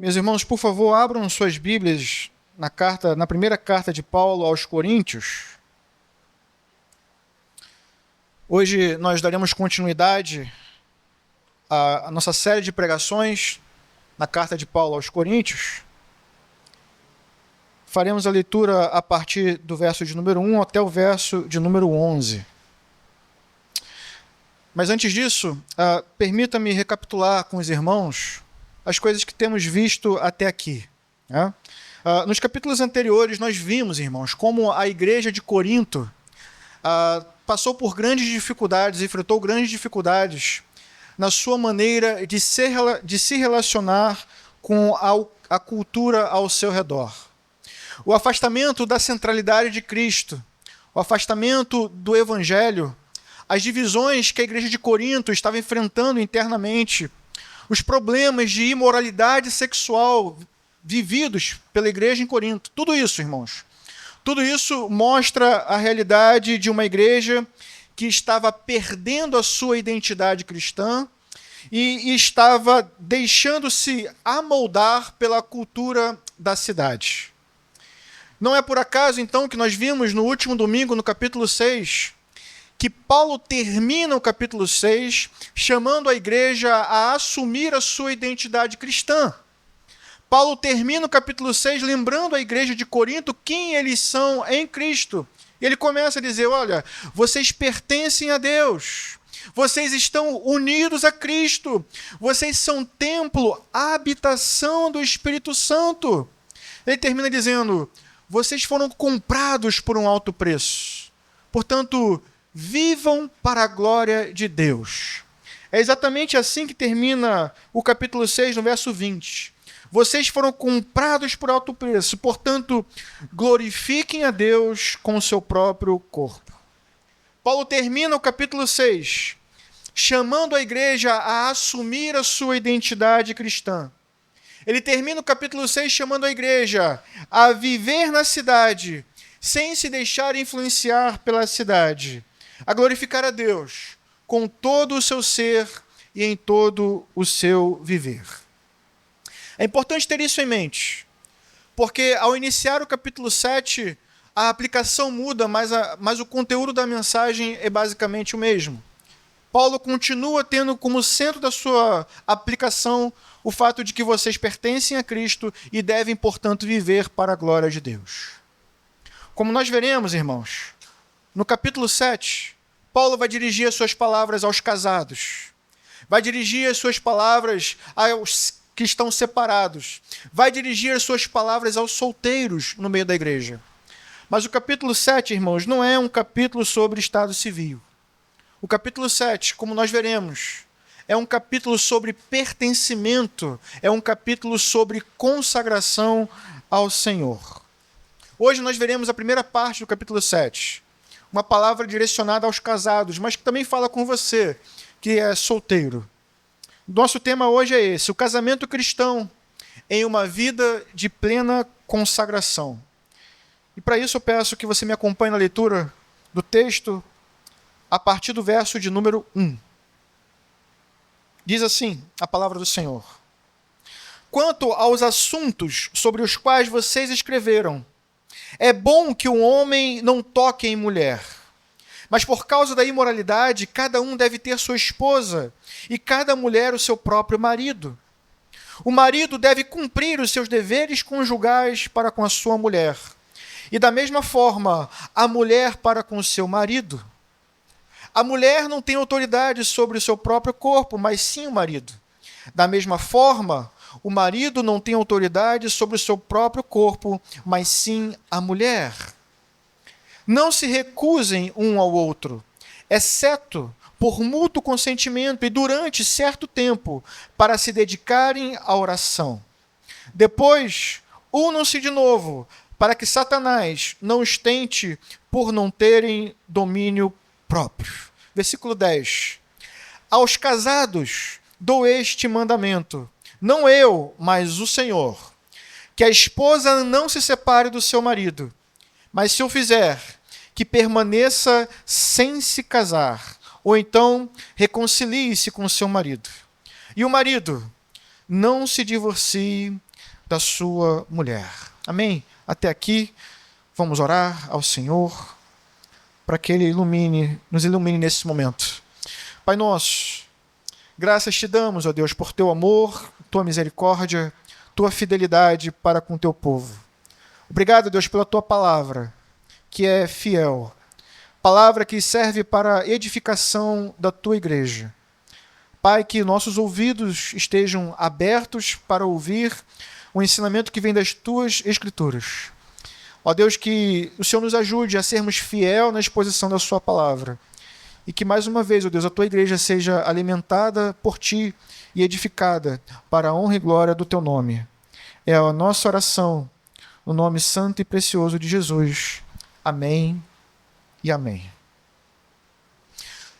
Meus irmãos, por favor, abram suas Bíblias na primeira carta de Paulo aos Coríntios. Hoje nós daremos continuidade à nossa série de pregações na carta de Paulo aos Coríntios. Faremos a leitura a partir do verso de número 1 até o verso de número 11. Mas antes disso, permita-me recapitular com os irmãos as coisas que temos visto até aqui. Né? Nos capítulos anteriores nós vimos, irmãos, como a igreja de Corinto passou por grandes dificuldades, enfrentou grandes dificuldades na sua maneira de se relacionar com a cultura ao seu redor. O afastamento da centralidade de Cristo, o afastamento do Evangelho, as divisões que a igreja de Corinto estava enfrentando internamente, os problemas de imoralidade sexual vividos pela igreja em Corinto. Tudo isso, irmãos, tudo isso mostra a realidade de uma igreja que estava perdendo a sua identidade cristã e estava deixando-se amoldar pela cultura da cidade. Não é por acaso, então, que nós vimos no último domingo, no capítulo 6, que Paulo termina o capítulo 6 chamando a igreja a assumir a sua identidade cristã. Paulo termina o capítulo 6 lembrando a igreja de Corinto quem eles são em Cristo. E ele começa a dizer, olha, vocês pertencem a Deus, vocês estão unidos a Cristo, vocês são templo, habitação do Espírito Santo. Ele termina dizendo, vocês foram comprados por um alto preço, portanto, vivam para a glória de Deus. É exatamente assim que termina o capítulo 6, no verso 20. Vocês foram comprados por alto preço, portanto, glorifiquem a Deus com o seu próprio corpo. Paulo termina o capítulo 6, chamando a igreja a assumir a sua identidade cristã. Ele termina o capítulo 6 chamando a igreja a viver na cidade, sem se deixar influenciar pela cidade, a glorificar a Deus com todo o seu ser e em todo o seu viver. É importante ter isso em mente, porque ao iniciar o capítulo 7, a aplicação muda, mas o conteúdo da mensagem é basicamente o mesmo. Paulo continua tendo como centro da sua aplicação o fato de que vocês pertencem a Cristo e devem, portanto, viver para a glória de Deus. Como nós veremos, irmãos, no capítulo 7, Paulo vai dirigir as suas palavras aos casados, vai dirigir as suas palavras aos que estão separados, vai dirigir as suas palavras aos solteiros no meio da igreja. Mas o capítulo 7, irmãos, não é um capítulo sobre estado civil. O capítulo 7, como nós veremos, é um capítulo sobre pertencimento, é um capítulo sobre consagração ao Senhor. Hoje nós veremos a primeira parte do capítulo 7, uma palavra direcionada aos casados, mas que também fala com você, que é solteiro. Nosso tema hoje é esse, o casamento cristão em uma vida de plena consagração. E para isso eu peço que você me acompanhe na leitura do texto a partir do verso de número 1. Diz assim a palavra do Senhor. Quanto aos assuntos sobre os quais vocês escreveram, é bom que um homem não toque em mulher, mas por causa da imoralidade, cada um deve ter sua esposa e cada mulher o seu próprio marido. O marido deve cumprir os seus deveres conjugais para com a sua mulher, e da mesma forma, a mulher para com o seu marido. A mulher não tem autoridade sobre o seu próprio corpo, mas sim o marido. Da mesma forma, o marido não tem autoridade sobre o seu próprio corpo, mas sim a mulher. Não se recusem um ao outro, exceto por mútuo consentimento e durante certo tempo, para se dedicarem à oração. Depois, unam-se de novo, para que Satanás não os tente por não terem domínio próprio. Versículo 10. Aos casados dou este mandamento, não eu, mas o Senhor, que a esposa não se separe do seu marido, mas se o fizer, que permaneça sem se casar, ou então reconcilie-se com seu marido. E o marido não se divorcie da sua mulher. Amém? Até aqui, vamos orar ao Senhor para que Ele nos ilumine nesse momento. Pai nosso, graças te damos, ó Deus, por teu amor, tua misericórdia, tua fidelidade para com teu povo. Obrigado, Deus, pela tua palavra, que é fiel. Palavra que serve para a edificação da tua igreja. Pai, que nossos ouvidos estejam abertos para ouvir o ensinamento que vem das tuas escrituras. Ó Deus, que o Senhor nos ajude a sermos fiel na exposição da sua palavra. E que mais uma vez, ó Deus, a tua igreja seja alimentada por ti e edificada para a honra e glória do teu nome. É a nossa oração, no nome santo e precioso de Jesus. Amém e amém.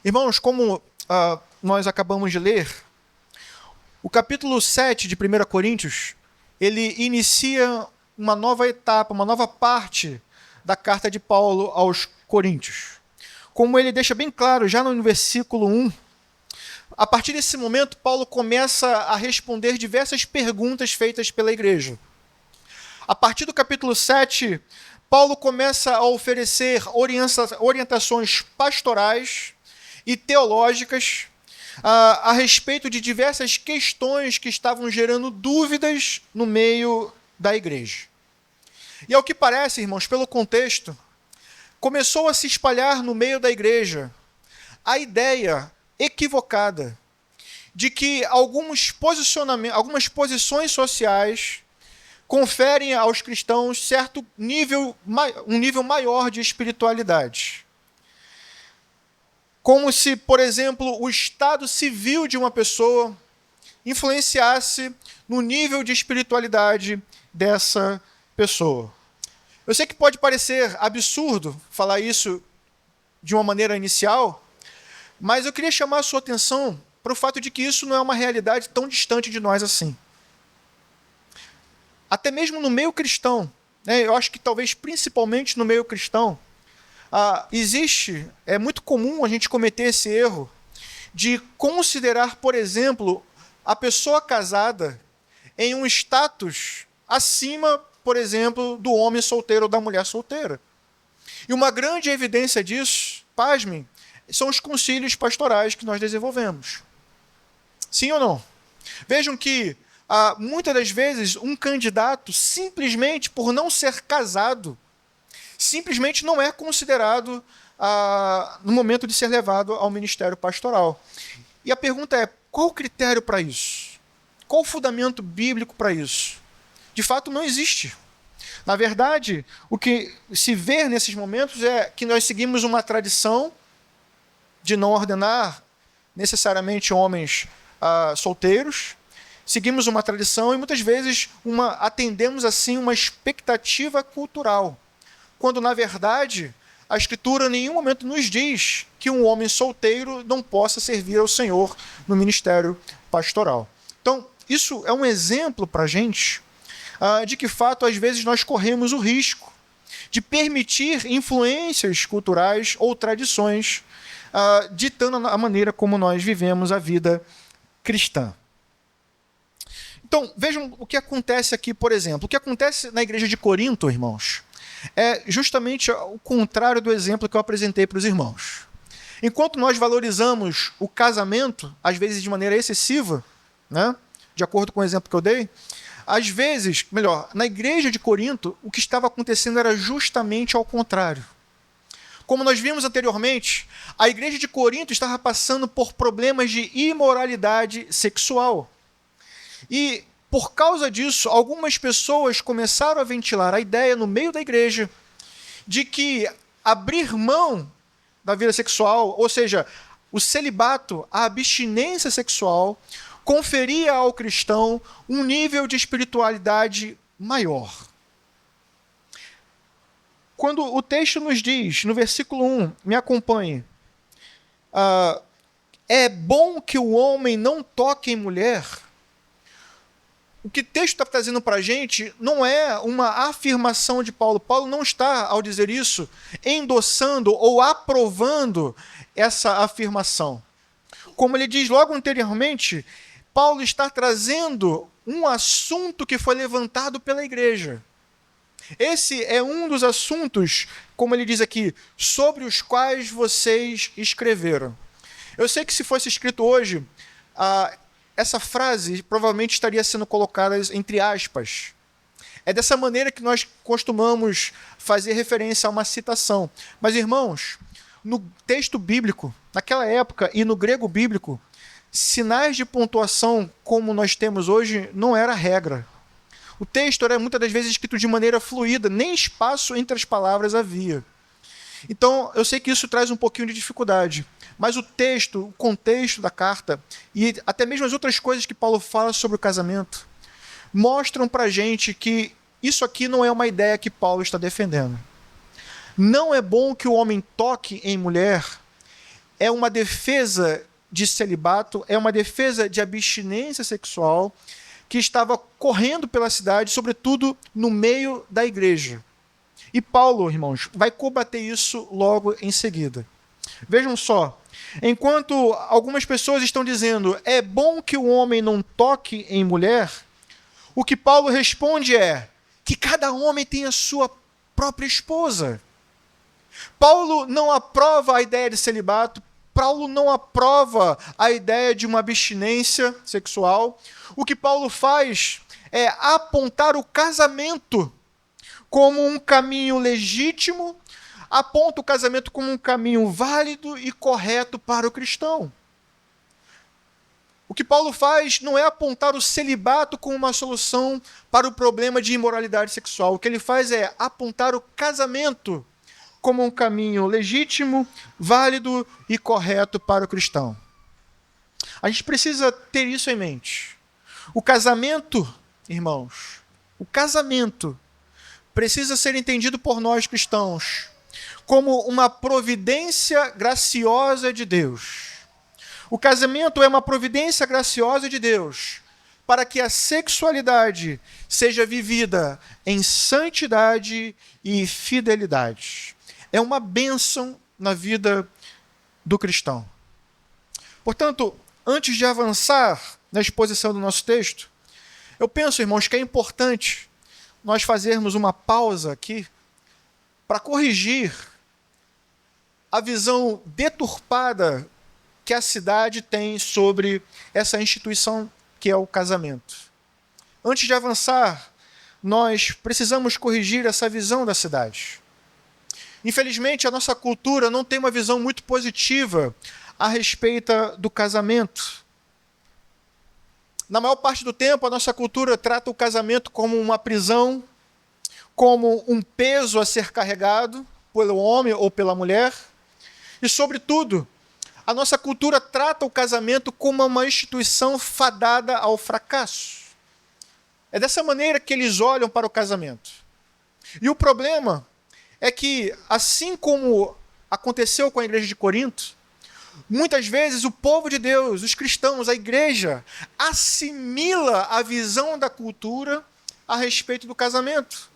Irmãos, como nós acabamos de ler, o capítulo 7 de 1 Coríntios, ele inicia uma nova etapa, uma nova parte da carta de Paulo aos Coríntios. Como ele deixa bem claro já no versículo 1, a partir desse momento, Paulo começa a responder diversas perguntas feitas pela igreja. A partir do capítulo 7, Paulo começa a oferecer orientações pastorais e teológicas a respeito de diversas questões que estavam gerando dúvidas no meio da igreja. E ao que parece, irmãos, pelo contexto, começou a se espalhar no meio da igreja a ideia equivocada de que algumas posições sociais conferem aos cristãos um nível maior de espiritualidade. Como se, por exemplo, o estado civil de uma pessoa influenciasse no nível de espiritualidade dessa pessoa. Eu sei que pode parecer absurdo falar isso de uma maneira inicial, mas eu queria chamar a sua atenção para o fato de que isso não é uma realidade tão distante de nós assim. Até mesmo no meio cristão, né, eu acho que talvez principalmente no meio cristão, é muito comum a gente cometer esse erro de considerar, por exemplo, a pessoa casada em um status acima, por exemplo, do homem solteiro ou da mulher solteira. E uma grande evidência disso, pasmem, são os concílios pastorais que nós desenvolvemos. Sim ou não? Vejam que muitas das vezes um candidato, simplesmente por não ser casado, simplesmente não é considerado no momento de ser levado ao ministério pastoral. E a pergunta é, qual o critério para isso? Qual o fundamento bíblico para isso? De fato, não existe. Na verdade, o que se vê nesses momentos é que nós seguimos uma tradição de não ordenar necessariamente homens solteiros, seguimos uma tradição e muitas vezes atendemos assim uma expectativa cultural, quando na verdade a Escritura em nenhum momento nos diz que um homem solteiro não possa servir ao Senhor no ministério pastoral. Então, isso é um exemplo para a gente de que, fato, às vezes nós corremos o risco de permitir influências culturais ou tradições ditando a maneira como nós vivemos a vida cristã. Então, vejam o que acontece aqui, por exemplo. O que acontece na igreja de Corinto, irmãos, é justamente o contrário do exemplo que eu apresentei para os irmãos. Enquanto nós valorizamos o casamento, às vezes de maneira excessiva, né, de acordo com o exemplo que eu dei, às vezes, na igreja de Corinto, o que estava acontecendo era justamente ao contrário. Como nós vimos anteriormente, a igreja de Corinto estava passando por problemas de imoralidade sexual. E, por causa disso, algumas pessoas começaram a ventilar a ideia no meio da igreja de que abrir mão da vida sexual, ou seja, o celibato, a abstinência sexual, conferia ao cristão um nível de espiritualidade maior. Quando o texto nos diz, no versículo 1, me acompanhe, é bom que o homem não toque em mulher. O que o texto está trazendo para a gente não é uma afirmação de Paulo. Paulo não está, ao dizer isso, endossando ou aprovando essa afirmação. Como ele diz logo anteriormente, Paulo está trazendo um assunto que foi levantado pela igreja. Esse é um dos assuntos, como ele diz aqui, sobre os quais vocês escreveram. Eu sei que se fosse escrito hoje, essa frase provavelmente estaria sendo colocada entre aspas. É dessa maneira que nós costumamos fazer referência a uma citação. Mas, irmãos, no texto bíblico, naquela época e no grego bíblico, sinais de pontuação como nós temos hoje não era regra. O texto era muitas das vezes escrito de maneira fluida, nem espaço entre as palavras havia. Então, eu sei que isso traz um pouquinho de dificuldade, mas o texto, o contexto da carta e até mesmo as outras coisas que Paulo fala sobre o casamento mostram para a gente que isso aqui não é uma ideia que Paulo está defendendo. Não é bom que o homem toque em mulher, é uma defesa de celibato, é uma defesa de abstinência sexual que estava correndo pela cidade, sobretudo no meio da igreja. E Paulo, irmãos, vai combater isso logo em seguida. Vejam só, enquanto algumas pessoas estão dizendo é bom que o homem não toque em mulher, o que Paulo responde é que cada homem tem a sua própria esposa. Paulo não aprova a ideia de celibato, Paulo não aprova a ideia de uma abstinência sexual. O que Paulo faz é apontar o casamento como um caminho legítimo, aponta o casamento como um caminho válido e correto para o cristão. O que Paulo faz não é apontar o celibato como uma solução para o problema de imoralidade sexual. O que ele faz é apontar o casamento como um caminho legítimo, válido e correto para o cristão. A gente precisa ter isso em mente. O casamento, irmãos, o casamento precisa ser entendido por nós cristãos como uma providência graciosa de Deus. O casamento é uma providência graciosa de Deus para que a sexualidade seja vivida em santidade e fidelidade. É uma bênção na vida do cristão. Portanto, antes de avançar na exposição do nosso texto, eu penso, irmãos, que é importante nós fazermos uma pausa aqui para corrigir a visão deturpada que a cidade tem sobre essa instituição que é o casamento. Antes de avançar, nós precisamos corrigir essa visão da cidade. Infelizmente, a nossa cultura não tem uma visão muito positiva a respeito do casamento. Na maior parte do tempo, a nossa cultura trata o casamento como uma prisão, como um peso a ser carregado pelo homem ou pela mulher. E, sobretudo, a nossa cultura trata o casamento como uma instituição fadada ao fracasso. É dessa maneira que eles olham para o casamento. E o problema é que, assim como aconteceu com a igreja de Corinto, muitas vezes o povo de Deus, os cristãos, a igreja, assimila a visão da cultura a respeito do casamento.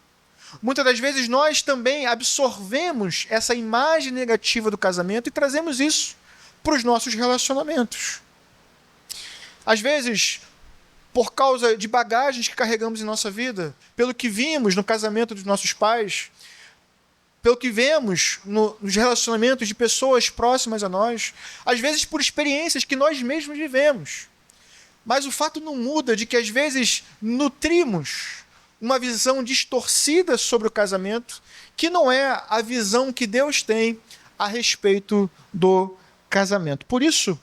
Muitas das vezes nós também absorvemos essa imagem negativa do casamento e trazemos isso para os nossos relacionamentos. Às vezes, por causa de bagagens que carregamos em nossa vida, pelo que vimos no casamento dos nossos pais, pelo que vemos nos relacionamentos de pessoas próximas a nós, às vezes por experiências que nós mesmos vivemos. Mas o fato não muda de que às vezes nutrimos uma visão distorcida sobre o casamento, que não é a visão que Deus tem a respeito do casamento. Por isso,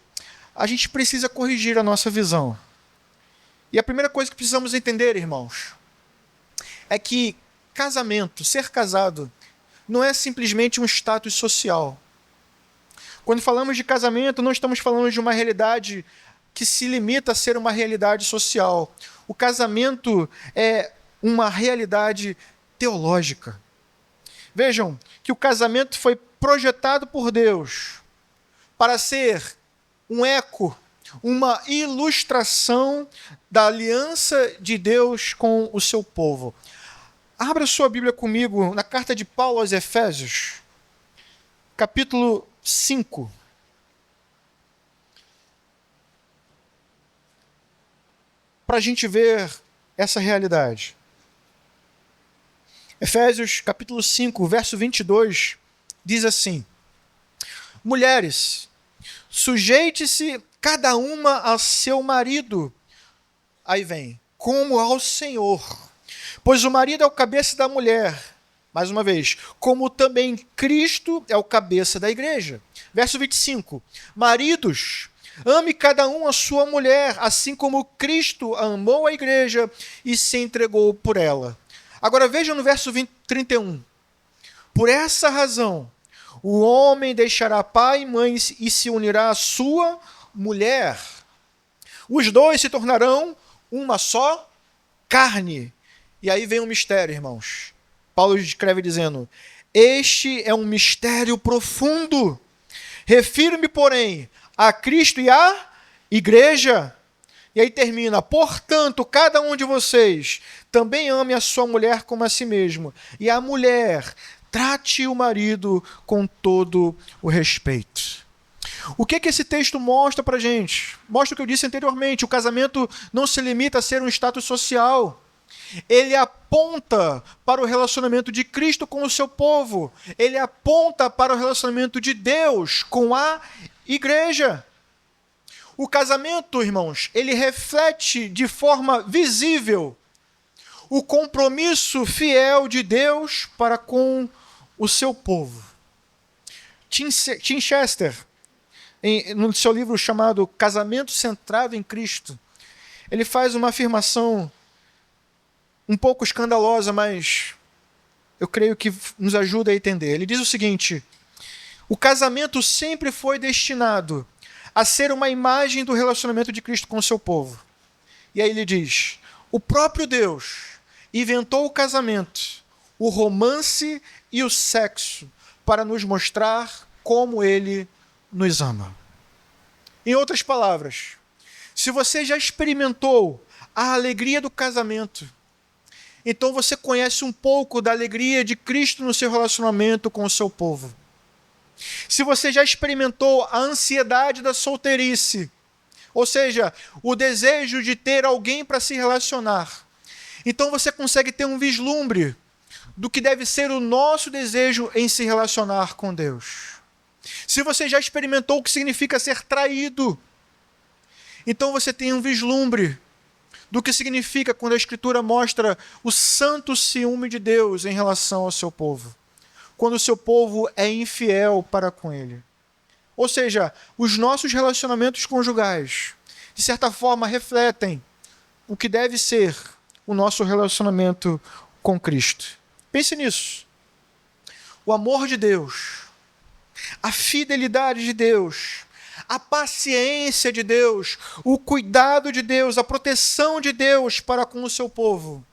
a gente precisa corrigir a nossa visão. E a primeira coisa que precisamos entender, irmãos, é que casamento, ser casado, não é simplesmente um status social. Quando falamos de casamento, não estamos falando de uma realidade que se limita a ser uma realidade social. O casamento é uma realidade teológica. Vejam que o casamento foi projetado por Deus para ser um eco, uma ilustração da aliança de Deus com o seu povo. Abra sua Bíblia comigo na carta de Paulo aos Efésios, capítulo 5. para a gente ver essa realidade. Efésios capítulo 5, verso 22, diz assim: mulheres, sujeite-se cada uma a seu marido, aí vem, como ao Senhor, pois o marido é o cabeça da mulher, mais uma vez, como também Cristo é o cabeça da igreja. Verso 25, maridos, ame cada um a sua mulher, assim como Cristo amou a igreja e se entregou por ela. Agora vejam no verso 31, por essa razão, o homem deixará pai e mãe e se unirá à sua mulher. Os dois se tornarão uma só carne. E aí vem um mistério, irmãos. Paulo escreve dizendo: este é um mistério profundo. Refiro-me, porém, a Cristo e à igreja. E aí termina: portanto, cada um de vocês também ame a sua mulher como a si mesmo. E a mulher trate o marido com todo o respeito. O que esse texto mostra para a gente? Mostra o que eu disse anteriormente: o casamento não se limita a ser um status social. Ele aponta para o relacionamento de Cristo com o seu povo. Ele aponta para o relacionamento de Deus com a igreja. O casamento, irmãos, ele reflete de forma visível o compromisso fiel de Deus para com o seu povo. Tim Chester, no seu livro chamado Casamento Centrado em Cristo, ele faz uma afirmação um pouco escandalosa, mas eu creio que nos ajuda a entender. Ele diz o seguinte: o casamento sempre foi destinado a ser uma imagem do relacionamento de Cristo com o seu povo. E aí ele diz: o próprio Deus inventou o casamento, o romance e o sexo para nos mostrar como Ele nos ama. Em outras palavras, se você já experimentou a alegria do casamento, então você conhece um pouco da alegria de Cristo no seu relacionamento com o seu povo. Se você já experimentou a ansiedade da solteirice, ou seja, o desejo de ter alguém para se relacionar, então você consegue ter um vislumbre do que deve ser o nosso desejo em se relacionar com Deus. Se você já experimentou o que significa ser traído, então você tem um vislumbre do que significa quando a Escritura mostra o santo ciúme de Deus em relação ao seu povo, quando o seu povo é infiel para com ele. Ou seja, os nossos relacionamentos conjugais, de certa forma, refletem o que deve ser o nosso relacionamento com Cristo. Pense nisso. O amor de Deus, a fidelidade de Deus, a paciência de Deus, o cuidado de Deus, a proteção de Deus para com o seu povo.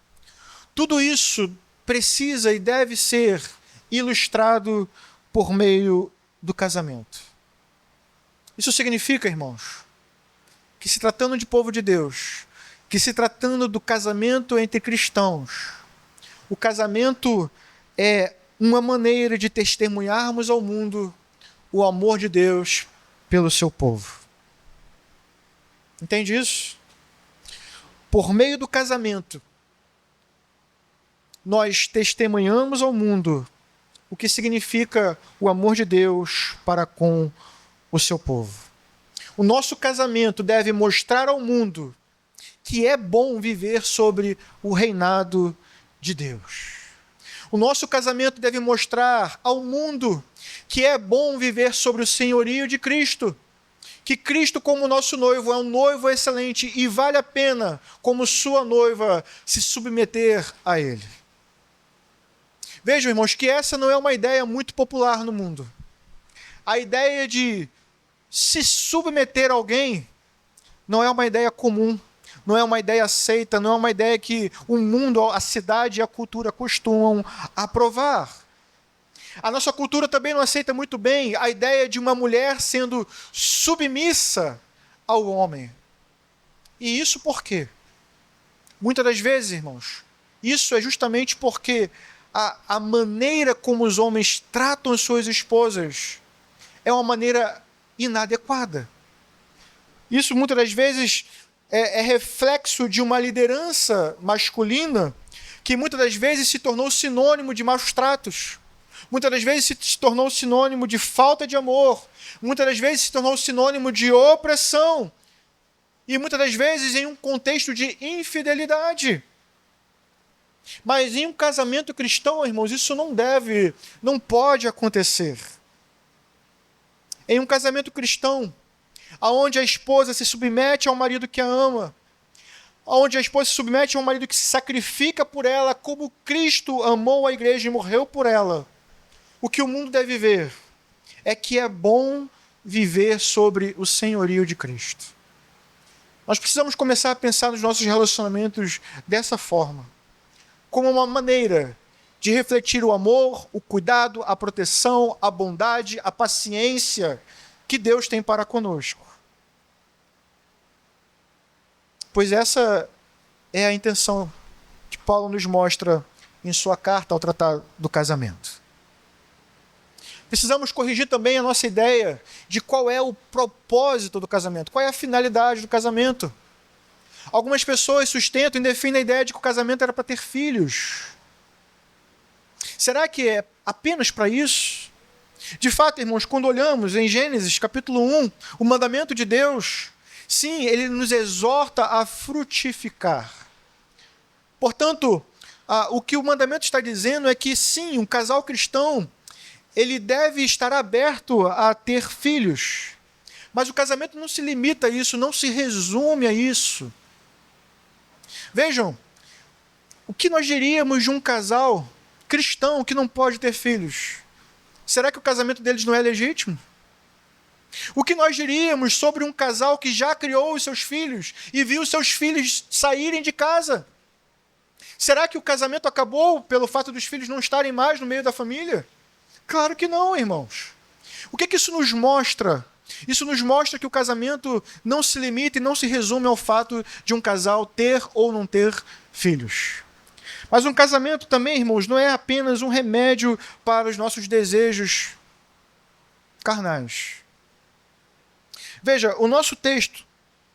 Tudo isso precisa e deve ser ilustrado por meio do casamento. Isso significa, irmãos, que se tratando de povo de Deus, que se tratando do casamento entre cristãos, o casamento é uma maneira de testemunharmos ao mundo o amor de Deus pelo seu povo. Entende isso? Por meio do casamento, nós testemunhamos ao mundo o que significa o amor de Deus para com o seu povo. O nosso casamento deve mostrar ao mundo que é bom viver sobre o reinado de Deus. O nosso casamento deve mostrar ao mundo que é bom viver sobre o senhorio de Cristo, que Cristo, como nosso noivo, é um noivo excelente e vale a pena, como sua noiva, se submeter a Ele. Vejam, irmãos, que essa não é uma ideia muito popular no mundo. A ideia de se submeter a alguém não é uma ideia comum, não é uma ideia aceita, não é uma ideia que o mundo, a cidade e a cultura costumam aprovar. A nossa cultura também não aceita muito bem a ideia de uma mulher sendo submissa ao homem. E isso por quê? Muitas das vezes, irmãos, isso é justamente porque a maneira como os homens tratam suas esposas é uma maneira inadequada. Isso muitas das vezes é reflexo de uma liderança masculina que muitas das vezes se tornou sinônimo de maus tratos. Muitas das vezes se tornou sinônimo de falta de amor. Muitas das vezes se tornou sinônimo de opressão. E muitas das vezes em um contexto de infidelidade. Mas em um casamento cristão, irmãos, isso não pode acontecer. Em um casamento cristão, onde a esposa se submete ao marido que a ama, onde a esposa se submete ao marido que se sacrifica por ela, como Cristo amou a igreja e morreu por ela, o que o mundo deve ver é que é bom viver sobre o senhorio de Cristo. Nós precisamos começar a pensar nos nossos relacionamentos dessa forma, como uma maneira de refletir o amor, o cuidado, a proteção, a bondade, a paciência que Deus tem para conosco. Pois essa é a intenção que Paulo nos mostra em sua carta ao tratar do casamento. Precisamos corrigir também a nossa ideia de qual é o propósito do casamento, qual é a finalidade do casamento. Algumas pessoas sustentam e defendem a ideia de que o casamento era para ter filhos. Será que é apenas para isso? De fato, irmãos, quando olhamos em Gênesis capítulo 1, o mandamento de Deus, sim, ele nos exorta a frutificar. Portanto, o que o mandamento está dizendo é que, sim, um casal cristão, ele deve estar aberto a ter filhos. Mas o casamento não se limita a isso, não se resume a isso. Vejam, o que nós diríamos de um casal cristão que não pode ter filhos? Será que o casamento deles não é legítimo? O que nós diríamos sobre um casal que já criou os seus filhos e viu os seus filhos saírem de casa? Será que o casamento acabou pelo fato dos filhos não estarem mais no meio da família? Claro que não, irmãos. O que isso nos mostra? Isso nos mostra que o casamento não se limita e não se resume ao fato de um casal ter ou não ter filhos. Mas um casamento também, irmãos, não é apenas um remédio para os nossos desejos carnais. Veja, o nosso texto,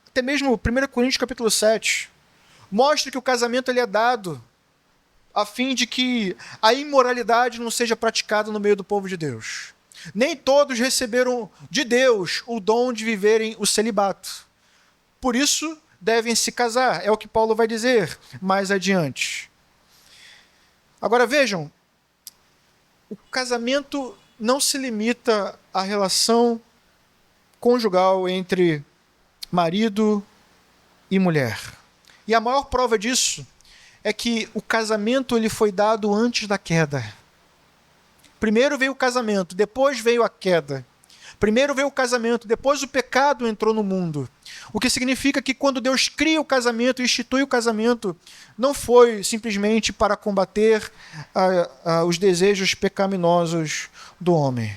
até mesmo 1 Coríntios capítulo 7, mostra que o casamento ele é dado a fim de que a imoralidade não seja praticada no meio do povo de Deus. Nem todos receberam de Deus o dom de viverem o celibato. Por isso, devem se casar. É o que Paulo vai dizer mais adiante. Agora vejam, o casamento não se limita à relação conjugal entre marido e mulher. E a maior prova disso é que o casamento ele foi dado antes da queda. Primeiro veio o casamento, depois veio a queda. Primeiro veio o casamento, depois o pecado entrou no mundo. O que significa que quando Deus cria o casamento, institui o casamento, não foi simplesmente para combater os desejos pecaminosos do homem.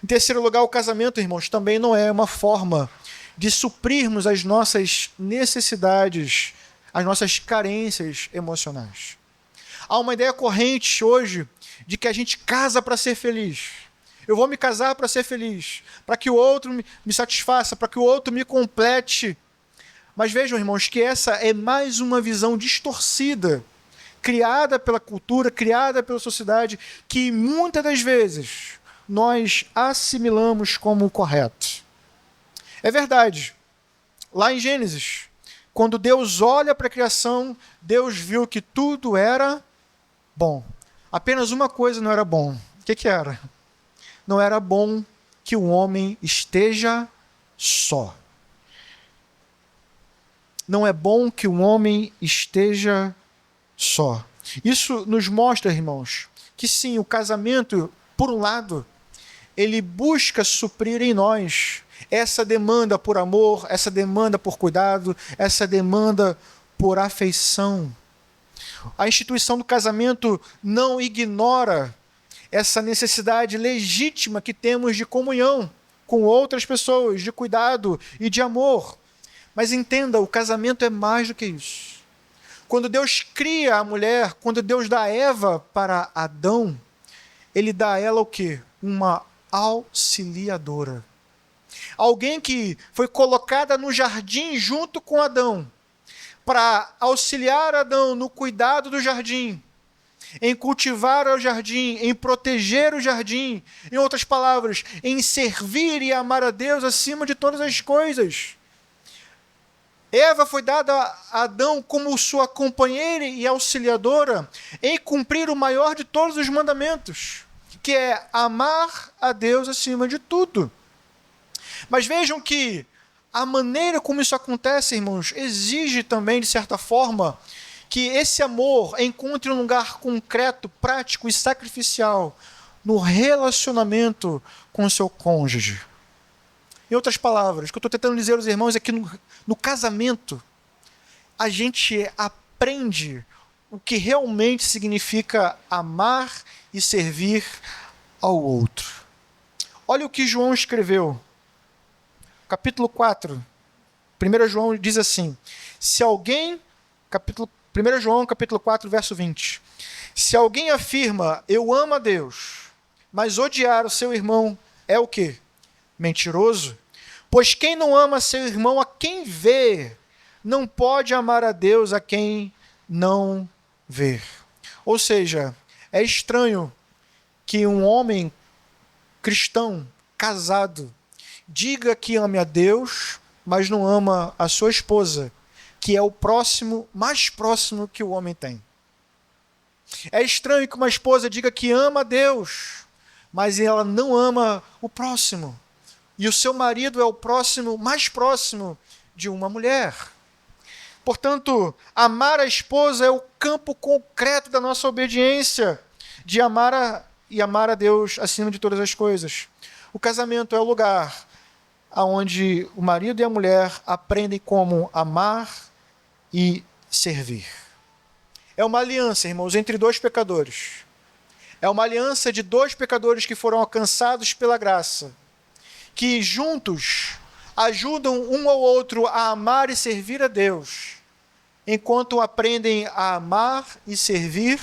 Em terceiro lugar, o casamento, irmãos, também não é uma forma de suprirmos as nossas necessidades, as nossas carências emocionais. Há uma ideia corrente hoje de que a gente casa para ser feliz. Eu vou me casar para ser feliz, para que o outro me satisfaça, para que o outro me complete. Mas vejam, irmãos, que essa é mais uma visão distorcida, criada pela cultura, criada pela sociedade, que muitas das vezes nós assimilamos como correto. É verdade. Lá em Gênesis, quando Deus olha para a criação, Deus viu que tudo era bom. Apenas uma coisa não era bom. O que era? Não era bom que o homem esteja só. Não é bom que o homem esteja só. Isso nos mostra, irmãos, que sim, o casamento, por um lado, ele busca suprir em nós essa demanda por amor, essa demanda por cuidado, essa demanda por afeição. A instituição do casamento não ignora essa necessidade legítima que temos de comunhão com outras pessoas, de cuidado e de amor. Mas entenda, o casamento é mais do que isso. Quando Deus cria a mulher, quando Deus dá Eva para Adão, ele dá a ela o quê? Uma auxiliadora. alguém que foi colocada no jardim junto com Adão, para auxiliar Adão no cuidado do jardim, em cultivar o jardim, em proteger o jardim, em outras palavras, em servir e amar a Deus acima de todas as coisas. Eva foi dada a Adão como sua companheira e auxiliadora em cumprir o maior de todos os mandamentos, que é amar a Deus acima de tudo. Mas vejam que a maneira como isso acontece, irmãos, exige também, de certa forma, que esse amor encontre um lugar concreto, prático e sacrificial no relacionamento com o seu cônjuge. Em outras palavras, o que eu estou tentando dizer aos irmãos é que no casamento, a gente aprende o que realmente significa amar e servir ao outro. Olha o que João escreveu. Capítulo 4. 1 João diz assim: se alguém, 1 João capítulo 4, verso 20. Se alguém afirma, eu amo a Deus, mas odiar o seu irmão é o quê? Mentiroso. Pois quem não ama seu irmão a quem vê, não pode amar a Deus a quem não vê. Ou seja, é estranho que um homem cristão, casado, diga que ame a Deus, mas não ama a sua esposa, que é o próximo, mais próximo que o homem tem. É estranho que uma esposa diga que ama a Deus, mas ela não ama o próximo. E o seu marido é o próximo, mais próximo de uma mulher. Portanto, amar a esposa é o campo concreto da nossa obediência, de amar a Deus acima de todas as coisas. O casamento é o lugar onde o marido e a mulher aprendem como amar e servir. É uma aliança, irmãos, entre dois pecadores. É uma aliança de dois pecadores que foram alcançados pela graça, que juntos ajudam um ao outro a amar e servir a Deus, enquanto aprendem a amar e servir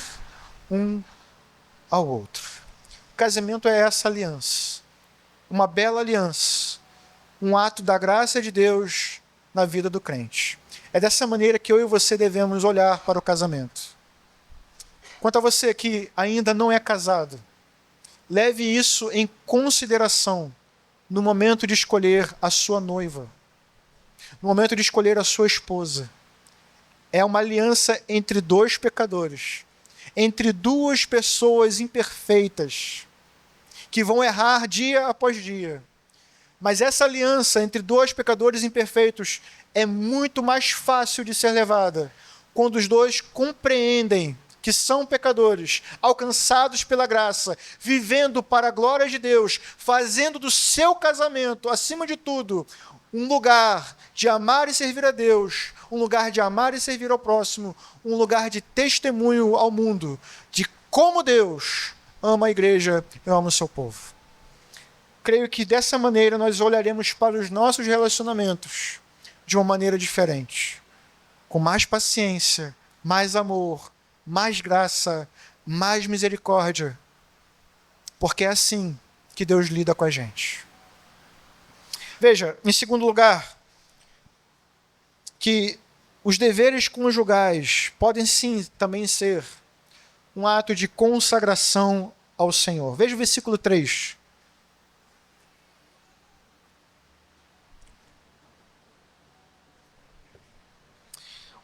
um ao outro. O casamento é essa aliança, uma bela aliança, um ato da graça de Deus na vida do crente. É dessa maneira que eu e você devemos olhar para o casamento. Quanto a você que ainda não é casado, leve isso em consideração no momento de escolher a sua noiva, no momento de escolher a sua esposa. É uma aliança entre dois pecadores, entre duas pessoas imperfeitas, que vão errar dia após dia. Mas essa aliança entre dois pecadores imperfeitos é muito mais fácil de ser levada quando os dois compreendem que são pecadores, alcançados pela graça, vivendo para a glória de Deus, fazendo do seu casamento, acima de tudo, um lugar de amar e servir a Deus, um lugar de amar e servir ao próximo, um lugar de testemunho ao mundo, de como Deus ama a igreja e ama o seu povo. Creio que dessa maneira nós olharemos para os nossos relacionamentos de uma maneira diferente, com mais paciência, mais amor, mais graça, mais misericórdia, porque é assim que Deus lida com a gente. Veja, em segundo lugar, que os deveres conjugais podem sim também ser um ato de consagração ao Senhor. Veja o versículo 3.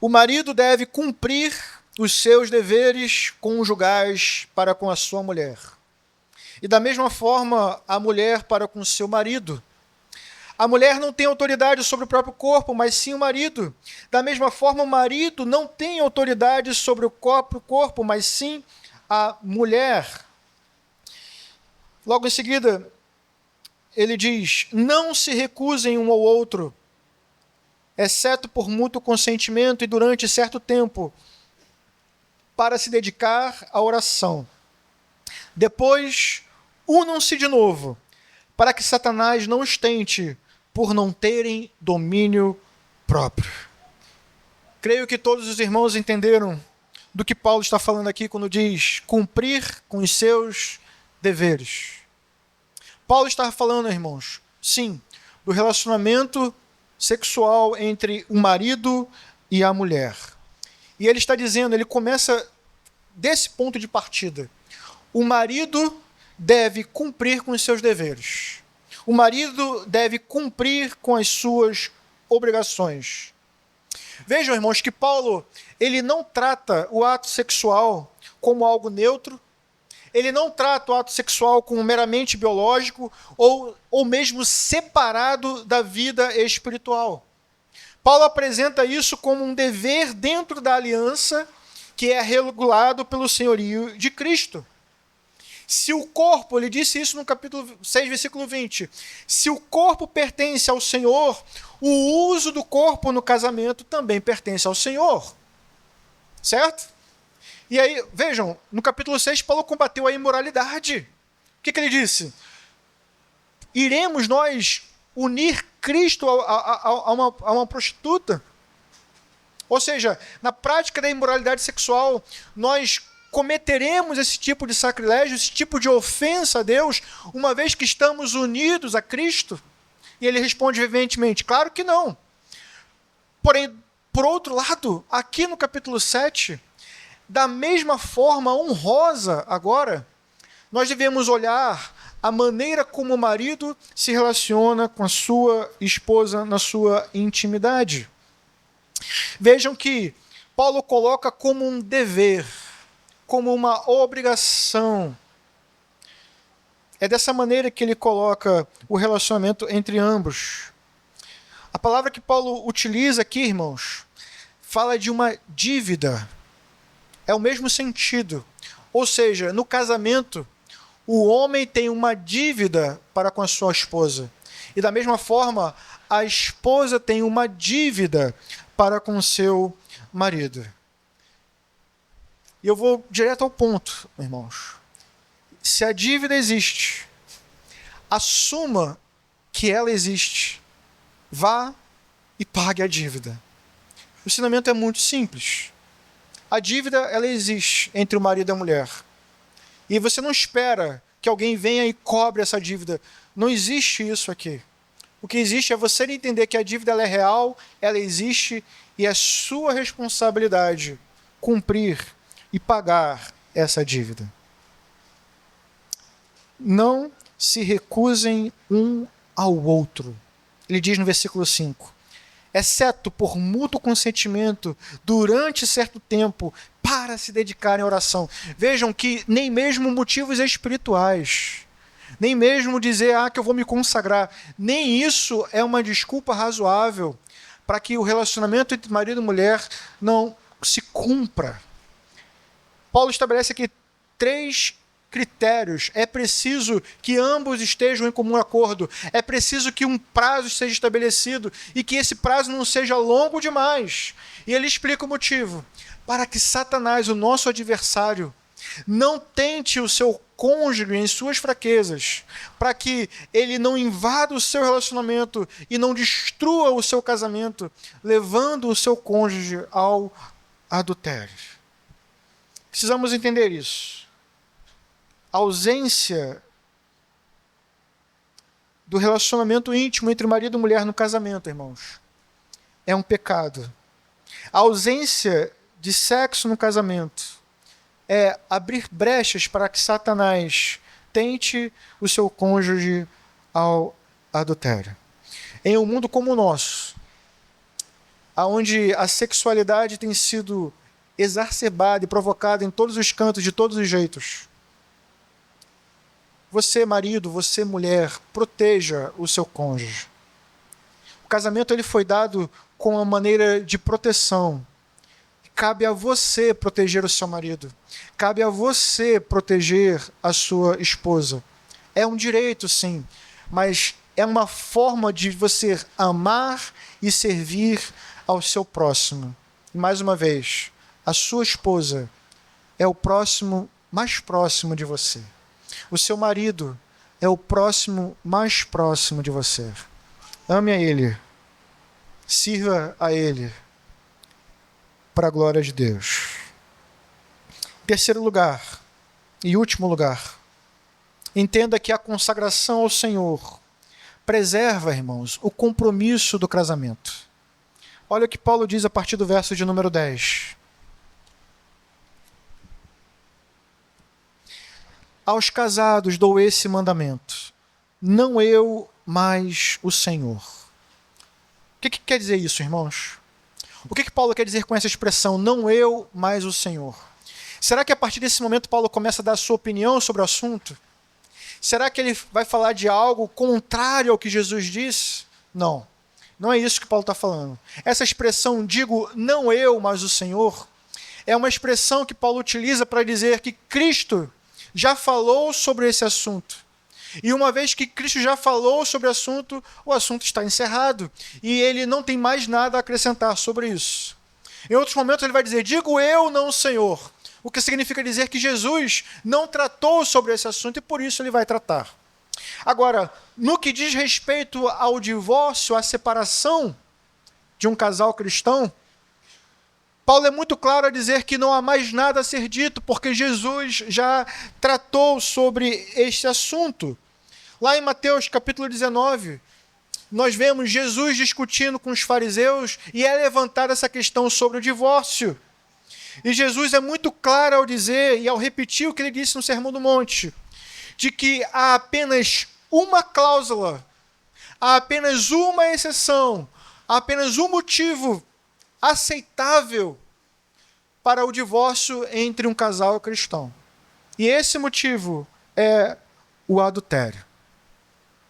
O marido deve cumprir os seus deveres conjugais para com a sua mulher. E da mesma forma, a mulher para com seu marido. A mulher não tem autoridade sobre o próprio corpo, mas sim o marido. Da mesma forma, o marido não tem autoridade sobre o próprio corpo, mas sim a mulher. Logo em seguida, ele diz: não se recusem um ao outro, exceto por mútuo consentimento e durante certo tempo, para se dedicar à oração. Depois, unam-se de novo, para que Satanás não os tente por não terem domínio próprio. Creio que todos os irmãos entenderam do que Paulo está falando aqui quando diz cumprir com os seus deveres. Paulo está falando, irmãos, sim, do relacionamento sexual entre o marido e a mulher. E ele está dizendo, ele começa desse ponto de partida. O marido deve cumprir com os seus deveres. O marido deve cumprir com as suas obrigações. Vejam, irmãos, que Paulo, ele não trata o ato sexual como algo neutro, ele não trata o ato sexual como meramente biológico ou mesmo separado da vida espiritual. Paulo apresenta isso como um dever dentro da aliança que é regulado pelo senhorio de Cristo. Se o corpo, ele disse isso no capítulo 6, versículo 20, se o corpo pertence ao Senhor, o uso do corpo no casamento também pertence ao Senhor. Certo? E aí, vejam, no capítulo 6, Paulo combateu a imoralidade. O que ele disse? Iremos nós unir Cristo a uma prostituta? Ou seja, na prática da imoralidade sexual, nós cometeremos esse tipo de sacrilégio, esse tipo de ofensa a Deus, uma vez que estamos unidos a Cristo? E ele responde veementemente, claro que não. Porém, por outro lado, aqui no capítulo 7, da mesma forma honrosa agora, nós devemos olhar a maneira como o marido se relaciona com a sua esposa na sua intimidade. Vejam que Paulo coloca como um dever, como uma obrigação. É dessa maneira que ele coloca o relacionamento entre ambos. A palavra que Paulo utiliza aqui, irmãos, fala de uma dívida. É o mesmo sentido. Ou seja, no casamento, o homem tem uma dívida para com a sua esposa. E da mesma forma, a esposa tem uma dívida para com o seu marido. E eu vou direto ao ponto, irmãos. Se a dívida existe, assuma que ela existe. Vá e pague a dívida. O ensinamento é muito simples. A dívida, ela existe entre o marido e a mulher. E você não espera que alguém venha e cobre essa dívida. Não existe isso aqui. O que existe é você entender que a dívida ela é real, ela existe e é sua responsabilidade cumprir e pagar essa dívida. Não se recusem um ao outro. Ele diz no versículo 5. Exceto por mútuo consentimento durante certo tempo para se dedicarem à oração. Vejam que nem mesmo motivos espirituais, nem mesmo dizer que eu vou me consagrar, nem isso é uma desculpa razoável para que o relacionamento entre marido e mulher não se cumpra. Paulo estabelece aqui 3 critérios. É preciso que ambos estejam em comum acordo. É preciso que um prazo seja estabelecido e que esse prazo não seja longo demais. E ele explica o motivo. Para que Satanás, o nosso adversário, não tente o seu cônjuge em suas fraquezas, para que ele não invada o seu relacionamento e não destrua o seu casamento, levando o seu cônjuge ao adultério. Precisamos entender isso. A ausência do relacionamento íntimo entre marido e mulher no casamento, irmãos, é um pecado. A ausência de sexo no casamento é abrir brechas para que Satanás tente o seu cônjuge ao adultério. Em um mundo como o nosso, onde a sexualidade tem sido exacerbada e provocada em todos os cantos, de todos os jeitos, você, marido, você, mulher, proteja o seu cônjuge. O casamento ele foi dado com uma maneira de proteção. Cabe a você proteger o seu marido. Cabe a você proteger a sua esposa. É um direito, sim, mas é uma forma de você amar e servir ao seu próximo. E mais uma vez, a sua esposa é o próximo, mais próximo de você. O seu marido é o próximo, mais próximo de você. Ame a ele. Sirva a ele. Para a glória de Deus. Terceiro lugar, e último lugar. Entenda que a consagração ao Senhor preserva, irmãos, o compromisso do casamento. Olha o que Paulo diz a partir do verso de número 10. Aos casados dou esse mandamento, não eu, mas o Senhor. O que quer dizer isso, irmãos? O que Paulo quer dizer com essa expressão, não eu, mas o Senhor? Será que a partir desse momento Paulo começa a dar a sua opinião sobre o assunto? Será que ele vai falar de algo contrário ao que Jesus disse? Não, não é isso que Paulo está falando. Essa expressão, digo, não eu, mas o Senhor, é uma expressão que Paulo utiliza para dizer que Cristo já falou sobre esse assunto. E uma vez que Cristo já falou sobre o assunto está encerrado. E ele não tem mais nada a acrescentar sobre isso. Em outros momentos ele vai dizer, digo eu, não o Senhor. O que significa dizer que Jesus não tratou sobre esse assunto e por isso ele vai tratar. Agora, no que diz respeito ao divórcio, à separação de um casal cristão, Paulo é muito claro a dizer que não há mais nada a ser dito, porque Jesus já tratou sobre este assunto. Lá em Mateus capítulo 19, nós vemos Jesus discutindo com os fariseus e é levantada essa questão sobre o divórcio. E Jesus é muito claro ao dizer e ao repetir o que ele disse no Sermão do Monte, de que há apenas uma cláusula, há apenas uma exceção, há apenas um motivo aceitável para o divórcio entre um casal cristão. E esse motivo é o adultério.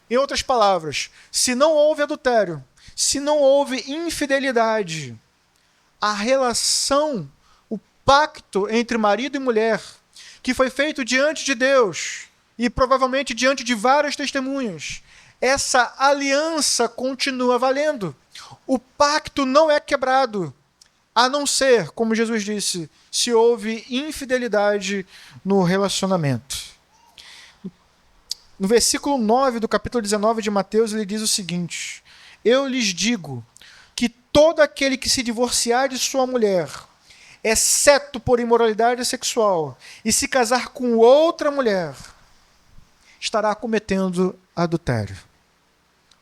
Em outras palavras, se não houve adultério, se não houve infidelidade, a relação, o pacto entre marido e mulher, que foi feito diante de Deus e provavelmente diante de várias testemunhas, essa aliança continua valendo. O pacto não é quebrado, a não ser, como Jesus disse, se houve infidelidade no relacionamento. No versículo 9 do capítulo 19 de Mateus, ele diz o seguinte, eu lhes digo que todo aquele que se divorciar de sua mulher, exceto por imoralidade sexual, e se casar com outra mulher, estará cometendo adultério.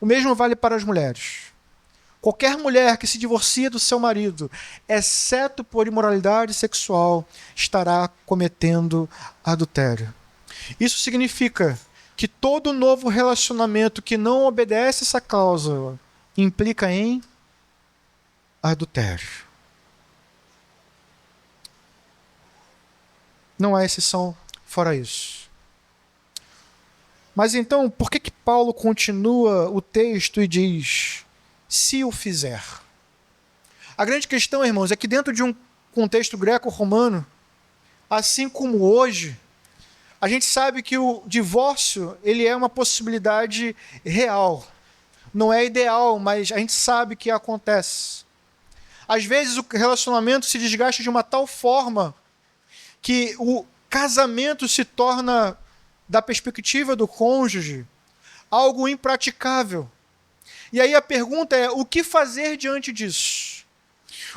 O mesmo vale para as mulheres. Qualquer mulher que se divorcia do seu marido, exceto por imoralidade sexual, estará cometendo adultério. Isso significa que todo novo relacionamento que não obedece essa cláusula implica em adultério. Não há exceção fora isso. Mas então, por que Paulo continua o texto e diz, se o fizer? A grande questão, irmãos, é que dentro de um contexto greco-romano, assim como hoje, a gente sabe que o divórcio ele é uma possibilidade real. Não é ideal, mas a gente sabe que acontece. Às vezes o relacionamento se desgasta de uma tal forma que o casamento se torna, da perspectiva do cônjuge, algo impraticável. E aí a pergunta é, o que fazer diante disso?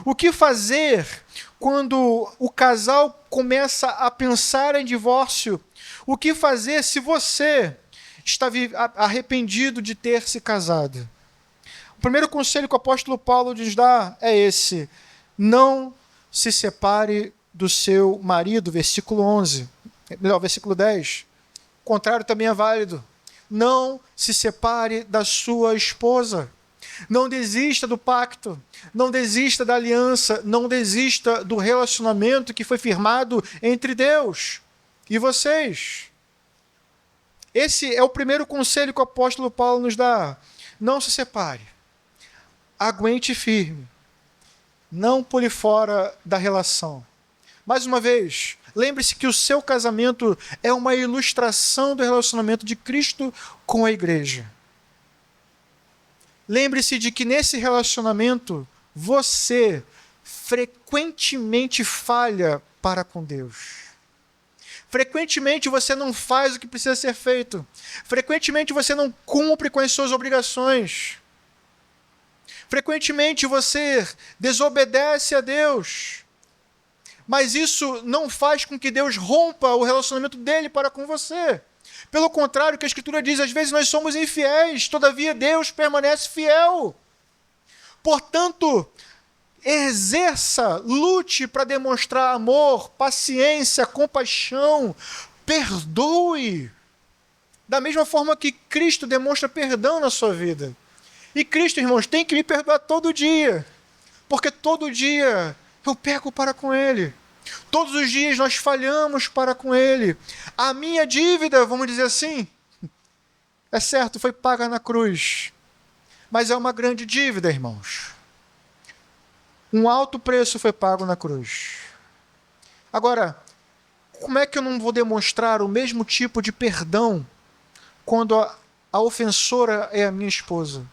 O que fazer quando o casal começa a pensar em divórcio? O que fazer se você está arrependido de ter se casado? O primeiro conselho que o apóstolo Paulo nos dá é esse: não se separe do seu marido, versículo 11. Melhor, versículo 10. O contrário também é válido. Não se separe da sua esposa. Não desista do pacto, não desista da aliança, não desista do relacionamento que foi firmado entre Deus e vocês. Esse é o primeiro conselho que o apóstolo Paulo nos dá. Não se separe. Aguente firme. Não pule fora da relação. Mais uma vez, lembre-se que o seu casamento é uma ilustração do relacionamento de Cristo com a igreja. Lembre-se de que nesse relacionamento você frequentemente falha para com Deus. Frequentemente você não faz o que precisa ser feito. Frequentemente você não cumpre com as suas obrigações. Frequentemente você desobedece a Deus. Mas isso não faz com que Deus rompa o relacionamento dele para com você. Pelo contrário, o que a Escritura diz, às vezes nós somos infiéis, todavia Deus permanece fiel. Portanto, exerça, lute para demonstrar amor, paciência, compaixão, perdoe. Da mesma forma que Cristo demonstra perdão na sua vida. E Cristo, irmãos, tem que me perdoar todo dia. Porque todo dia eu peco para com Ele. Todos os dias nós falhamos para com Ele. A minha dívida, vamos dizer assim, é certo, foi paga na cruz. Mas é uma grande dívida, irmãos. Um alto preço foi pago na cruz. Agora, como é que eu não vou demonstrar o mesmo tipo de perdão quando a ofensora é a minha esposa?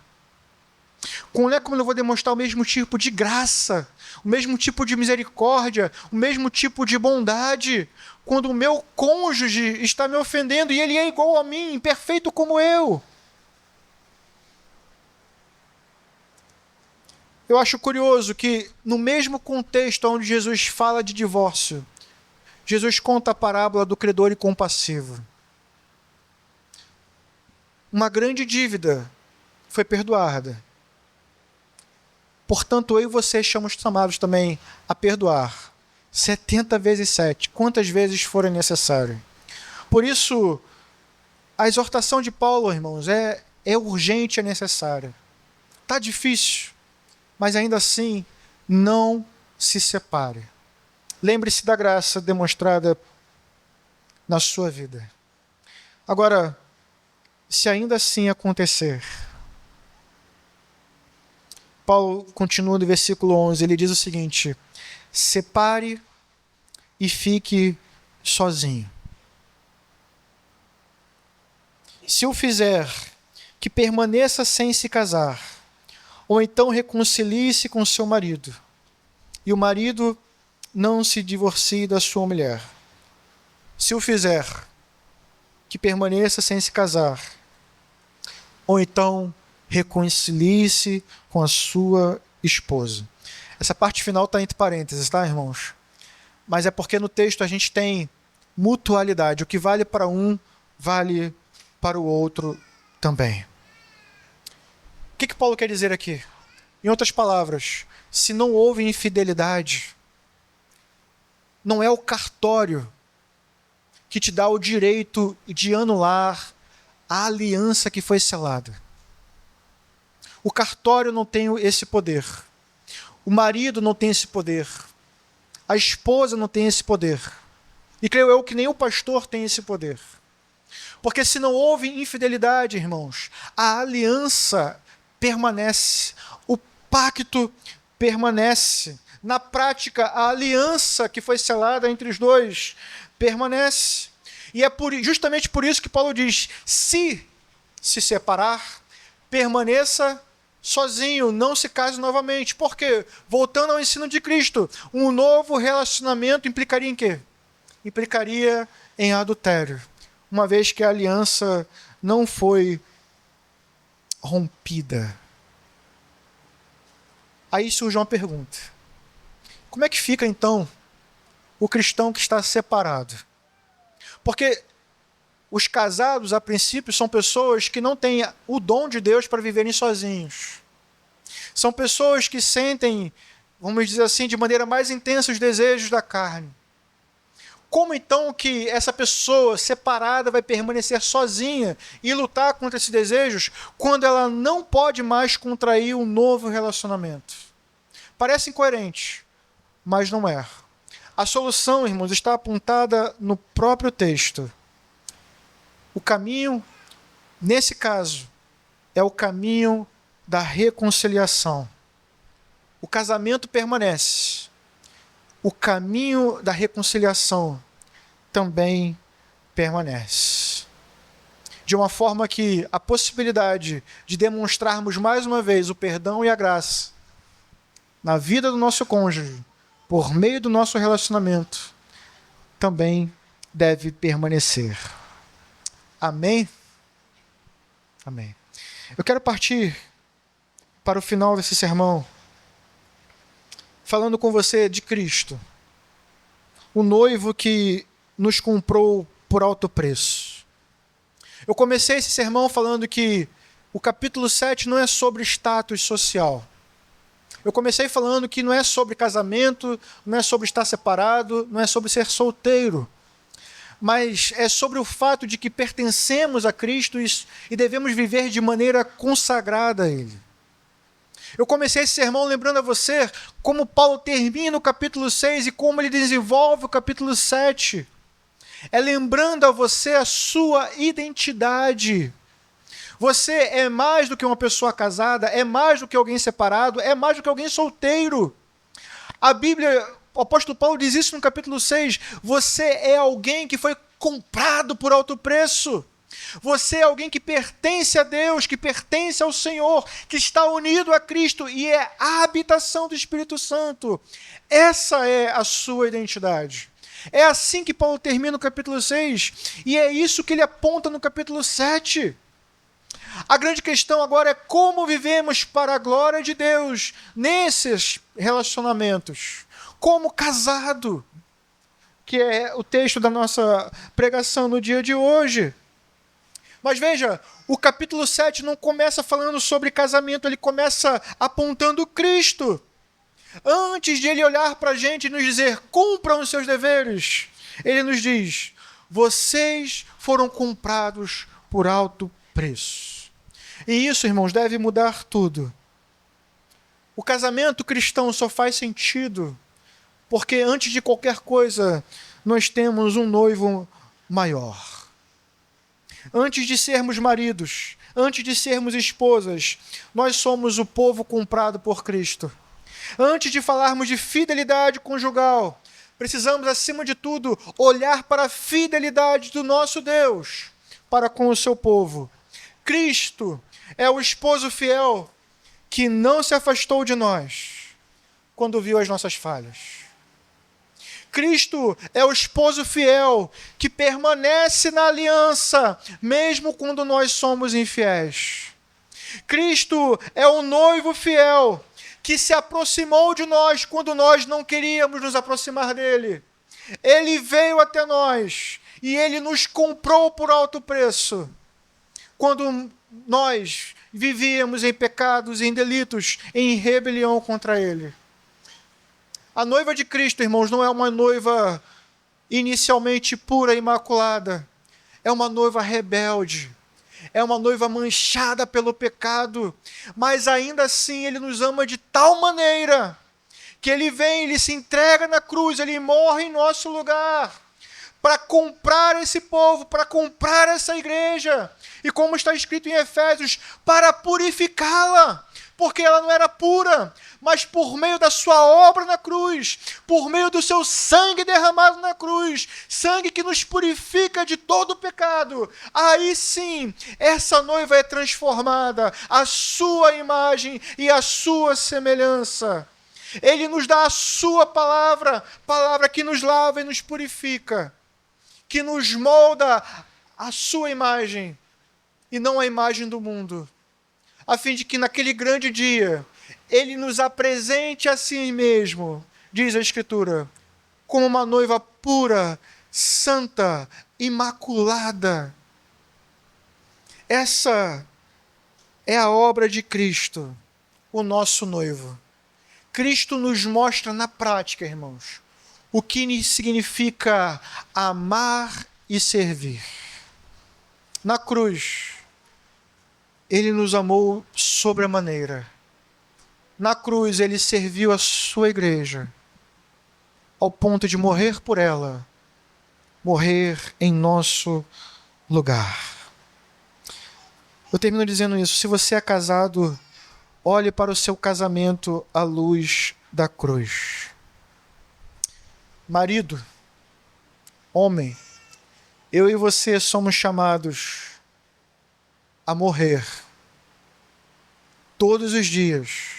Como é que eu não vou demonstrar o mesmo tipo de graça, o mesmo tipo de misericórdia, o mesmo tipo de bondade, quando o meu cônjuge está me ofendendo e ele é igual a mim, imperfeito como eu? Eu acho curioso que, no mesmo contexto onde Jesus fala de divórcio, Jesus conta a parábola do credor incompassivo. Uma grande dívida foi perdoada. Portanto, eu e você somos chamados também a perdoar 70 vezes 7, quantas vezes forem necessário. Por isso, a exortação de Paulo, irmãos, é urgente, é necessária. Está difícil, mas ainda assim, não se separe. Lembre-se da graça demonstrada na sua vida. Agora, se ainda assim acontecer, Paulo continua no versículo 11, ele diz o seguinte: separe e fique sozinho. Se o fizer, que permaneça sem se casar, ou então reconcilie-se com seu marido, e o marido não se divorcie da sua mulher. Se o fizer, que permaneça sem se casar, ou então reconcilie-se com a sua esposa. Essa parte final está entre parênteses, tá, irmãos? Mas é porque no texto a gente tem mutualidade. O que vale para um, vale para o outro também. O que Paulo quer dizer aqui? Em outras palavras, se não houve infidelidade, não é o cartório que te dá o direito de anular a aliança que foi selada. O cartório não tem esse poder. O marido não tem esse poder. A esposa não tem esse poder. E creio eu que nem o pastor tem esse poder. Porque se não houve infidelidade, irmãos, a aliança permanece. O pacto permanece. Na prática, a aliança que foi selada entre os dois permanece. E é justamente por isso que Paulo diz: se separar, permaneça sozinho, não se case novamente. Por quê? Voltando ao ensino de Cristo, um novo relacionamento implicaria em quê? Implicaria em adultério, uma vez que a aliança não foi rompida. Aí surge uma pergunta: como é que fica então o cristão que está separado? Porque os casados, a princípio, são pessoas que não têm o dom de Deus para viverem sozinhos. São pessoas que sentem, vamos dizer assim, de maneira mais intensa os desejos da carne. Como então que essa pessoa separada vai permanecer sozinha e lutar contra esses desejos quando ela não pode mais contrair um novo relacionamento? Parece incoerente, mas não é. A solução, irmãos, está apontada no próprio texto. O caminho, nesse caso, é o caminho da reconciliação. O casamento permanece. O caminho da reconciliação também permanece. De uma forma que a possibilidade de demonstrarmos mais uma vez o perdão e a graça na vida do nosso cônjuge, por meio do nosso relacionamento, também deve permanecer. Amém? Amém. Eu quero partir para o final desse sermão falando com você de Cristo, o noivo que nos comprou por alto preço. Eu comecei esse sermão falando que o capítulo 7 não é sobre status social. Eu comecei falando que não é sobre casamento, não é sobre estar separado, não é sobre ser solteiro, mas é sobre o fato de que pertencemos a Cristo e devemos viver de maneira consagrada a Ele. Eu comecei esse sermão lembrando a você como Paulo termina o capítulo 6 e como ele desenvolve o capítulo 7. É lembrando a você a sua identidade. Você é mais do que uma pessoa casada, é mais do que alguém separado, é mais do que alguém solteiro. A Bíblia, o apóstolo Paulo diz isso no capítulo 6. Você é alguém que foi comprado por alto preço. Você é alguém que pertence a Deus, que pertence ao Senhor, que está unido a Cristo e é a habitação do Espírito Santo. Essa é a sua identidade. É assim que Paulo termina o capítulo 6 e é isso que ele aponta no capítulo 7. A grande questão agora é como vivemos para a glória de Deus nesses relacionamentos. Como casado, que é o texto da nossa pregação no dia de hoje. Mas veja, o capítulo 7 não começa falando sobre casamento, ele começa apontando Cristo. Antes de ele olhar para a gente e nos dizer, cumpram os seus deveres, ele nos diz, vocês foram comprados por alto preço. E isso, irmãos, deve mudar tudo. O casamento cristão só faz sentido porque antes de qualquer coisa, nós temos um noivo maior. Antes de sermos maridos, antes de sermos esposas, nós somos o povo comprado por Cristo. Antes de falarmos de fidelidade conjugal, precisamos, acima de tudo, olhar para a fidelidade do nosso Deus para com o seu povo. Cristo é o esposo fiel que não se afastou de nós quando viu as nossas falhas. Cristo é o esposo fiel que permanece na aliança, mesmo quando nós somos infiéis. Cristo é o noivo fiel que se aproximou de nós quando nós não queríamos nos aproximar dele. Ele veio até nós e ele nos comprou por alto preço. Quando nós vivíamos em pecados, em delitos, em rebelião contra ele. A noiva de Cristo, irmãos, não é uma noiva inicialmente pura e imaculada. É uma noiva rebelde. É uma noiva manchada pelo pecado. Mas ainda assim ele nos ama de tal maneira que ele vem, ele se entrega na cruz, ele morre em nosso lugar para comprar esse povo, para comprar essa igreja. E como está escrito em Efésios, para purificá-la. Porque ela não era pura, mas por meio da sua obra na cruz, por meio do seu sangue derramado na cruz, sangue que nos purifica de todo o pecado, aí sim, essa noiva é transformada, a sua imagem e a sua semelhança. Ele nos dá a sua palavra, palavra que nos lava e nos purifica, que nos molda a sua imagem e não a imagem do mundo, a fim de que naquele grande dia, ele nos apresente a si mesmo, diz a Escritura, como uma noiva pura, santa, imaculada. Essa é a obra de Cristo, o nosso noivo. Cristo nos mostra na prática, irmãos, o que significa amar e servir. Na cruz, ele nos amou sobremaneira. Na cruz, ele serviu a sua igreja, ao ponto de morrer por ela, morrer em nosso lugar. Eu termino dizendo isso. Se você é casado, olhe para o seu casamento à luz da cruz. Marido, homem, eu e você somos chamados a morrer todos os dias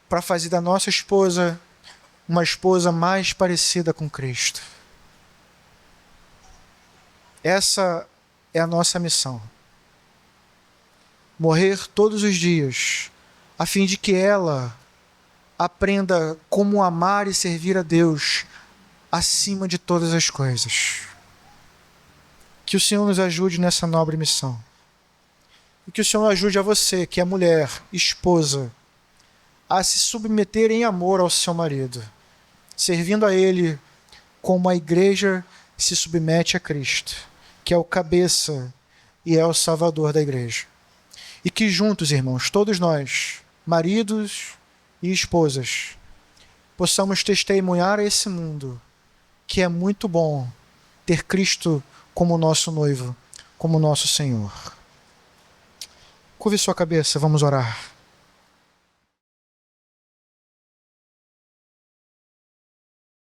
para fazer da nossa esposa uma esposa mais parecida com Cristo. Essa é a nossa missão. Morrer todos os dias, a fim de que ela aprenda como amar e servir a Deus acima de todas as coisas. Que o Senhor nos ajude nessa nobre missão. E que o Senhor ajude a você, que é mulher, esposa, a se submeter em amor ao seu marido, servindo a ele como a igreja se submete a Cristo, que é o cabeça e é o salvador da igreja. E que juntos, irmãos, todos nós, maridos e esposas, possamos testemunhar a esse mundo que é muito bom ter Cristo como nosso noivo, como nosso Senhor. Curve sua cabeça, vamos orar.